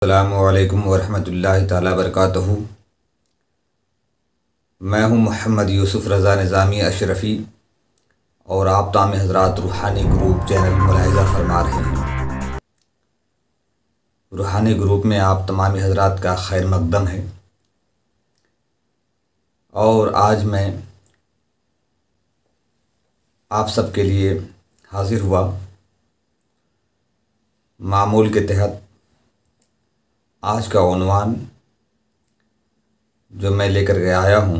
अस्सलामुअलैकुम वरहमतुल्लाहि ताला बरकातहू। मैं हूं मोहम्मद यूसुफ़ रज़ा निज़ामी अशरफ़ी और आप ताम हज़रात रूहानी ग्रुप चैनल मुलाहिज़ा फरमा रहे हैं। रूहानी ग्रुप में आप तमामी हज़रात का खैर मक़दम है और आज मैं आप सबके लिए हाज़िर हुआ। मामूल के तहत आज का उन्वान जो मैं लेकर के आया हूँ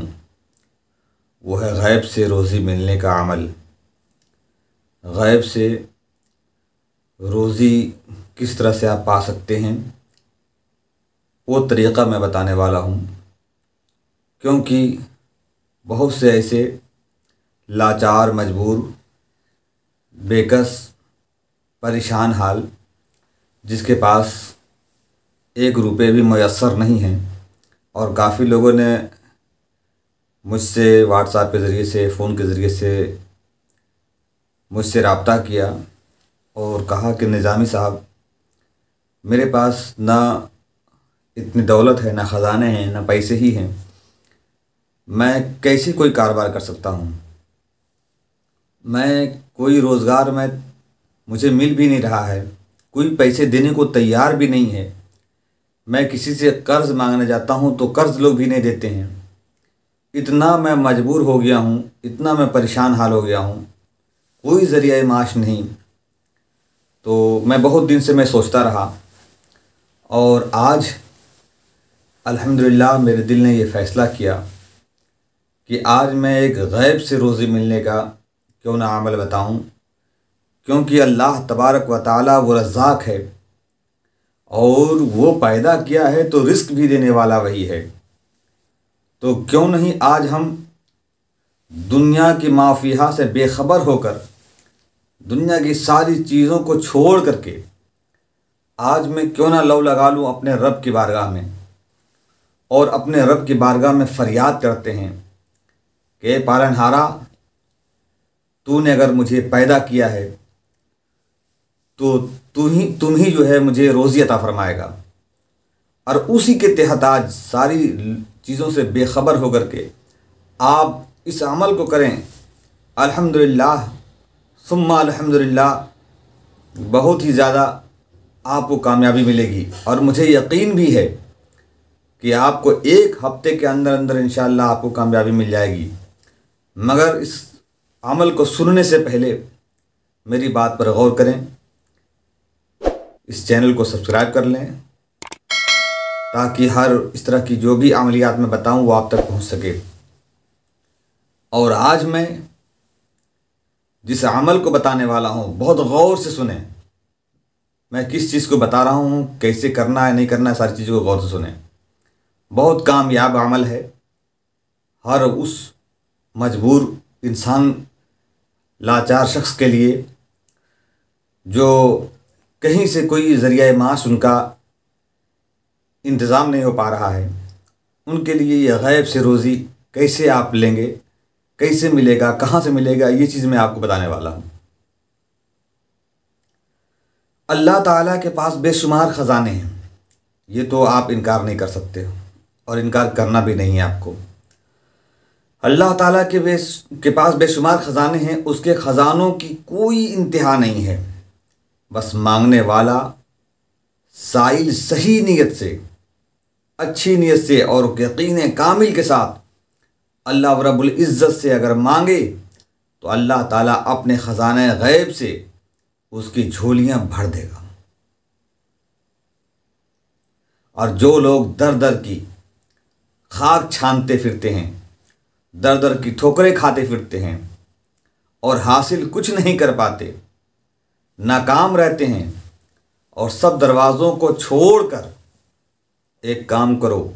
वो है गैब से रोज़ी मिलने का अमल। गैब से रोज़ी किस तरह से आप पा सकते हैं वो तरीक़ा मैं बताने वाला हूँ, क्योंकि बहुत से ऐसे लाचार, मजबूर, बेकस, परेशान हाल जिसके पास एक रुपये भी मयस्सर नहीं हैं और काफ़ी लोगों ने मुझसे व्हाट्सएप के ज़रिए से, फ़ोन के ज़रिए से मुझसे रब्ता किया और कहा कि निज़ामी साहब, मेरे पास ना इतनी दौलत है, ना ख़ज़ाने हैं, ना पैसे ही हैं, मैं कैसे कोई कारोबार कर सकता हूँ। मैं कोई रोज़गार मुझे मिल भी नहीं रहा है, कोई पैसे देने को तैयार भी नहीं है। मैं किसी से कर्ज़ मांगने जाता हूँ तो कर्ज़ लोग भी नहीं देते हैं। इतना मैं मजबूर हो गया हूँ, इतना मैं परेशान हाल हो गया हूँ, कोई ज़रिया माश नहीं। तो मैं बहुत दिन से मैं सोचता रहा और आज अल्हम्दुलिल्लाह मेरे दिल ने ये फ़ैसला किया कि आज मैं एक गैब से रोज़ी मिलने का क्यों ना अमल बताऊँ, क्योंकि अल्लाह तबारक व तआला वो रज़्ज़ाक़ है और वो पैदा किया है तो रिस्क भी देने वाला वही है। तो क्यों नहीं आज हम दुनिया की माफ़िया से बेखबर होकर, दुनिया की सारी चीज़ों को छोड़ करके आज मैं क्यों ना लव लगा लूँ अपने रब की बारगाह में और अपने रब की बारगाह में फ़रियाद करते हैं कि पालनहारा, तूने अगर मुझे पैदा किया है तो तुम ही जो है मुझे रोज़ी अता फ़रमाएगा। और उसी के तहत आज सारी चीज़ों से बेखबर होकर के आप इस अमल को करें। अल्हम्दुलिल्लाह सुम्मा अल्हम्दुलिल्लाह, बहुत ही ज़्यादा आपको कामयाबी मिलेगी और मुझे यकीन भी है कि आपको एक हफ्ते के अंदर अंदर इंशाअल्लाह आपको कामयाबी मिल जाएगी। मगर इस अमल को सुनने से पहले मेरी बात पर गौर करें, इस चैनल को सब्सक्राइब कर लें ताकि हर इस तरह की जो भी अमलियात मैं बताऊं वो आप तक पहुंच सके। और आज मैं जिस अमल को बताने वाला हूं बहुत गौर से सुने। मैं किस चीज़ को बता रहा हूं, कैसे करना है, नहीं करना है, सारी चीज़ों को गौर से सुने। बहुत कामयाब अमल है हर उस मजबूर इंसान, लाचार शख्स के लिए जो कहीं से कोई ज़रिया माश उनका इंतज़ाम नहीं हो पा रहा है। उनके लिए ये गैब से रोज़ी कैसे आप लेंगे, कैसे मिलेगा, कहाँ से मिलेगा, ये चीज़ मैं आपको बताने वाला हूँ। अल्लाह ताला के पास बेशुमार ख़जाने हैं, ये तो आप इनकार नहीं कर सकते हो और इनकार करना भी नहीं है आपको। अल्लाह ताला के पास बेशुमार ख़जाने हैं, उसके ख़जानों की कोई इंतहा नहीं है। बस मांगने वाला साइल सही नीयत से, अच्छी नीयत से और यकीन कामिल के साथ अल्लाह रब्बुल इज़्ज़त से अगर मांगे तो अल्लाह ताला अपने ख़जाने गैब से उसकी झोलियां भर देगा। और जो लोग दर दर की खाक छानते फिरते हैं, दर दर की ठोकरें खाते फिरते हैं और हासिल कुछ नहीं कर पाते, नाकाम रहते हैं, और सब दरवाज़ों को छोड़कर एक काम करो,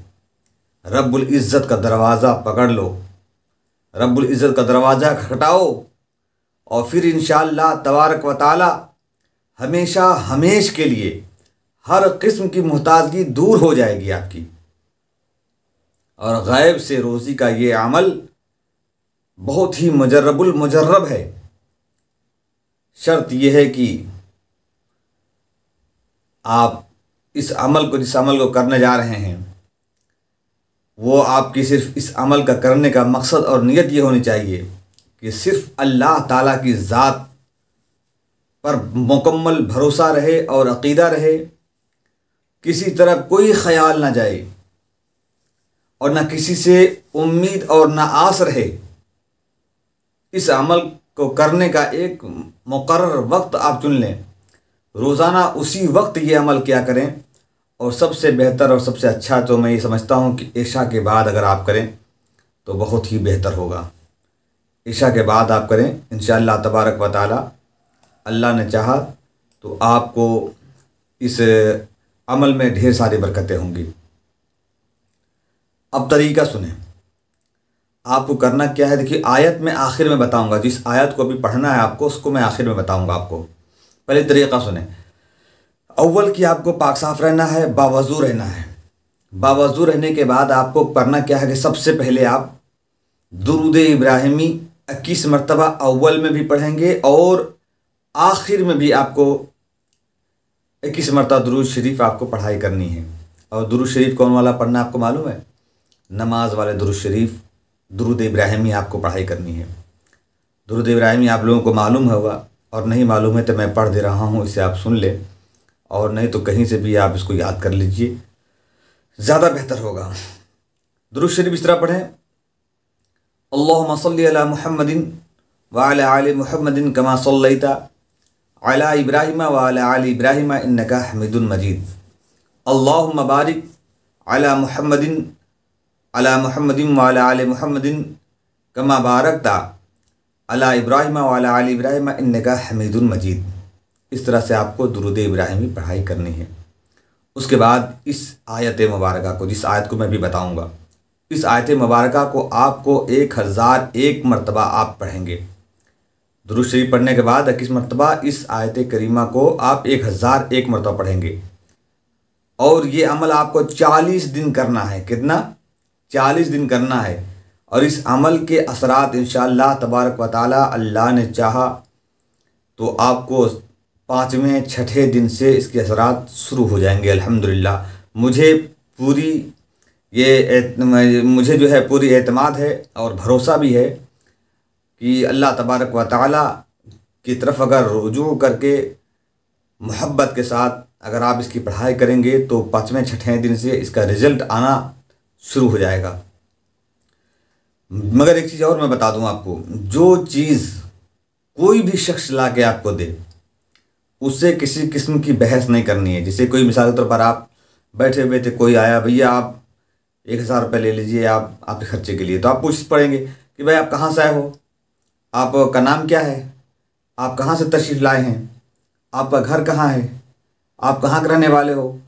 रब्बुल इज़्ज़त का दरवाज़ा पकड़ लो, रब्बुल इज़्ज़त का दरवाज़ा खटखटाओ और फिर इंशाअल्लाह तबारक व तआला हमेशा हमेश के लिए हर किस्म की मुहताजगी दूर हो जाएगी आपकी। और गैब से रोज़ी का ये अमल बहुत ही मुजर्रबुल मुजर्रब है। शर्त यह है कि आप इस अमल को, जिस अमल को करने जा रहे हैं, वो आपकी सिर्फ इस अमल का करने का मकसद और नीयत ये होनी चाहिए कि सिर्फ अल्लाह ताला की ज़ात पर मुकम्मल भरोसा रहे और अक़ीदा रहे, किसी तरह कोई ख़याल ना जाए और ना किसी से उम्मीद और ना आस रहे। इस अमल को करने का एक मुकर्रर वक्त आप चुन लें, रोज़ाना उसी वक्त ये अमल किया करें। और सबसे बेहतर और सबसे अच्छा तो मैं ये समझता हूँ कि इशा के बाद अगर आप करें तो बहुत ही बेहतर होगा। इशा के बाद आप करें, इंशाअल्लाह तबारक व तआला, अल्लाह ने चाहा तो आपको इस अमल में ढेर सारी बरकतें होंगी। अब तरीका सुने, आपको करना क्या है। देखिए, आयत में आखिर में बताऊंगा, जिस आयत को अभी पढ़ना है आपको उसको मैं आखिर में बताऊंगा आपको। पहले तरीका सुने। अव्वल की आपको पाक साफ़ रहना है, बावज़ू रहना है। बावज़ू रहने के बाद आपको करना क्या है कि सबसे पहले आप दुरूद इब्राहिमी 21 मरतबा अव्वल में भी पढ़ेंगे और आखिर में भी आपको 21 मरतबा दुरूद शरीफ आपको पढ़ाई करनी है। और दुरूद शरीफ कौन वाला पढ़ना आपको मालूम है? नमाज वाले दुरूद शरीफ, दुरूद इब्राहिमी आपको पढ़ाई करनी है। दुरूद इब्राहिमी आप लोगों को मालूम होगा, और नहीं मालूम है तो मैं पढ़ दे रहा हूँ, इसे आप सुन लें, और नहीं तो कहीं से भी आप इसको याद कर लीजिए, ज़्यादा बेहतर होगा। दुरूद शरीफ इस तरह पढ़ें, अल्लाहुम्मा सल्ली अला मुहम्मदिन व अला आलि मुहम्मदिन कमा सल्लैता अला इब्राहिम व अला आलि इब्राहिम इन्नका हमीदुन मजीद। अल्लाहुम्मा बारिक अला मुहम्मदिन व अला आलि मुहम्मदिन कमा बारकता अला इब्राहिम व अला आलि इब्राहिम इन्नका हमीदुन मजीद। इस तरह से आपको दुरूद इब्राहिमी पढ़ाई करनी है। उसके बाद इस आयत मुबारका को, जिस आयत को मैं भी बताऊंगा, इस आयत मुबारका को आपको 1001 मरतबा आप पढ़ेंगे। दुरूद शरीफ पढ़ने के बाद 21 मरतबा इस आयत करीमा को आप 1001 मरतबा पढ़ेंगे। और ये अमल आपको 40 दिन करना है। कितना? 40 दिन करना है। और इस अमल के असरात इंशाअल्लाह तबारक व तआला, अल्लाह ने चाहा तो आपको 5वें 6ठे दिन से इसके असरात शुरू हो जाएंगे अल्हम्दुलिल्लाह। मुझे जो है पूरी एतमाद है और भरोसा भी है कि अल्लाह तबारक व तआला की तरफ अगर रुजू करके मोहब्बत के साथ अगर आप इसकी पढ़ाई करेंगे तो 5वें 6ठे दिन से इसका रिज़ल्ट आना शुरू हो जाएगा। मगर एक चीज़ और मैं बता दूं आपको, जो चीज़ कोई भी शख्स ला के आपको दे उससे किसी किस्म की बहस नहीं करनी है। जैसे कोई मिसाल के तौर पर आप बैठे हुए थे, कोई आया, भैया आप 1000 रुपये ले लीजिए आप आपके खर्चे के लिए, तो आप पूछ पड़ेंगे कि भाई आप कहाँ से आए हो, आपका नाम क्या है, आप कहाँ से तशरीफ़ लाए हैं, आपका घर कहाँ है, आप कहाँ के रहने वाले हो।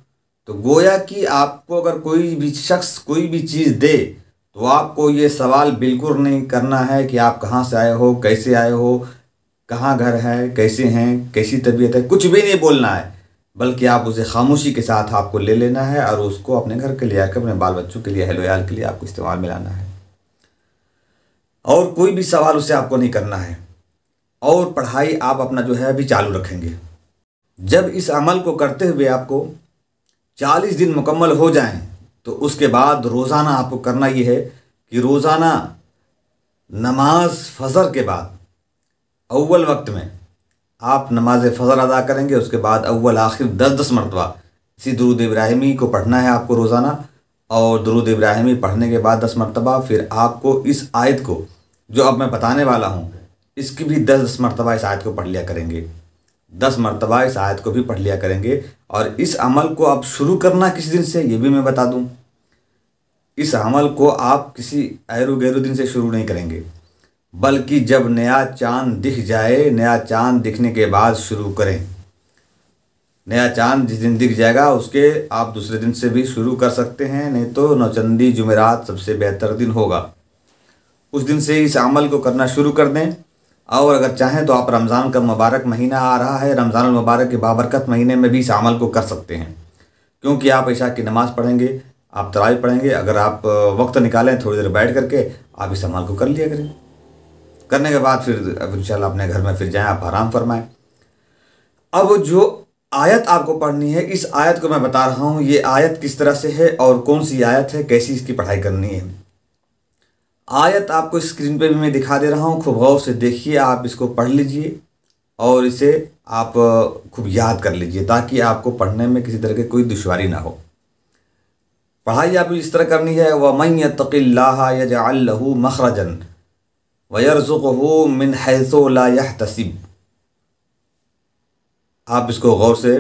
तो गोया कि आपको अगर कोई भी शख्स कोई भी चीज़ दे तो आपको ये सवाल बिल्कुल नहीं करना है कि आप कहाँ से आए हो, कैसे आए हो, कहाँ घर है, कैसे हैं, कैसी तबीयत है, कुछ भी नहीं बोलना है, बल्कि आप उसे खामोशी के साथ आपको ले लेना है और उसको अपने घर के लिए आकर अपने बाल बच्चों के लिए, अहल वयाल के लिए आपको इस्तेमाल में लाना है। और कोई भी सवाल उससे आपको नहीं करना है। और पढ़ाई आप अपना जो है अभी चालू रखेंगे। जब इस अमल को करते हुए आपको 40 दिन मुकम्मल हो जाएं तो उसके बाद रोज़ाना आपको करना ये है कि रोज़ाना नमाज फ़जर के बाद अव्वल वक्त में आप नमाज फ़जर अदा करेंगे। उसके बाद अव्वल आखिर 10-10 मरतबा इसी दुरूद इब्राहिमी को पढ़ना है आपको रोज़ाना। और दुरूद इब्राहिमी पढ़ने के बाद 10 मरतबा फिर आपको इस आयत को जो अब मैं बताने वाला हूँ इसकी भी 10-10 मरतबा इस आयत को पढ़ लिया करेंगे। 10 मरतबा इस आयत को भी पढ़ लिया करेंगे। और इस अमल को आप शुरू करना किस दिन से ये भी मैं बता दूं। इस अमल को आप किसी ऐरू गैरू दिन से शुरू नहीं करेंगे, बल्कि जब नया चांद दिख जाए, नया चांद दिखने के बाद शुरू करें। नया चांद जिस दिन दिख जाएगा उसके आप दूसरे दिन से भी शुरू कर सकते हैं, नहीं तो नौचंदी जुमेरात सबसे बेहतर दिन होगा, उस दिन से इस अमल को करना शुरू कर दें। और अगर चाहें तो आप रमज़ान का मुबारक महीना आ रहा है, रमज़ान मुबारक के बाबरकत महीने में भी इस अमल को कर सकते हैं, क्योंकि आप इशा की नमाज़ पढ़ेंगे, आप तरावी पढ़ेंगे। अगर आप वक्त निकालें थोड़ी देर बैठ करके आप इस अमल को कर लिया करें। करने के बाद फिर इंशाल्लाह अपने घर में फिर जाएं, आप आराम फरमाएं। अब जो आयत आपको पढ़नी है। इस आयत को मैं बता रहा हूँ, ये आयत किस तरह से है और कौन सी आयत है, कैसी इसकी पढ़ाई करनी है। आयत आपको स्क्रीन पे भी मैं दिखा दे रहा हूँ, खूब गौर से देखिए, आप इसको पढ़ लीजिए और इसे आप खूब याद कर लीजिए ताकि आपको पढ़ने में किसी तरह की कोई दुश्वारी ना हो। पढ़ाई आप इस तरह करनी है, वमन यत्तक़िल्लाह यजअल लहू मखरजन व यरज़ुक़हू मिन हैसु ला यहतसिब। आप इसको गौर से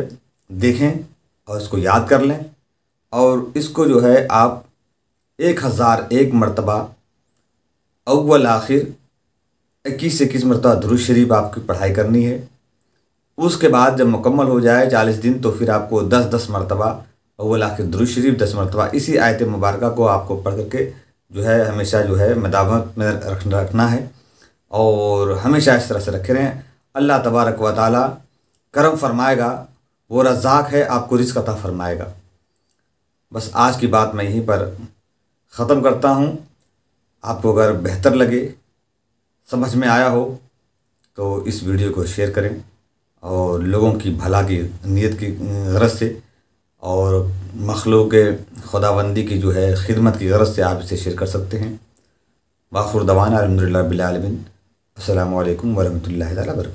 देखें और इसको याद कर लें और इसको जो है आप 1001 मरतबा अव्वल आखिर 21 मरतबा दुरूद शरीफ आपकी पढ़ाई करनी है। उसके बाद जब मुकम्मल हो जाए 40 दिन तो फिर आपको 10-10 मरतबा अव्वल आखिर दुरूद शरीफ, 10 मरतबा इसी आयत मुबारका को आपको पढ़ करके जो है हमेशा जो है मदावत में रखना है और हमेशा इस तरह से रखे रहें। अल्लाह तबारक व तआला करम फरमाएगा, वो रज़्ज़ाक़ है, आपको रिज़्क़ अता फरमाएगा। बस आज की बात मैं यहीं पर ख़त्म करता हूँ। आपको अगर बेहतर लगे, समझ में आया हो तो इस वीडियो को शेयर करें और लोगों की भला की नीयत की गरज से और मखलूक के खुदाबंदी की जो है खिदमत की गरज से आप इसे शेयर कर सकते हैं। वाखिर दवाना अल्हम्दुलिल्लाह बिल आलमीन। अस्सलामु अलैकुम वरहमतुल्लाहि तआला वबरकातुहू।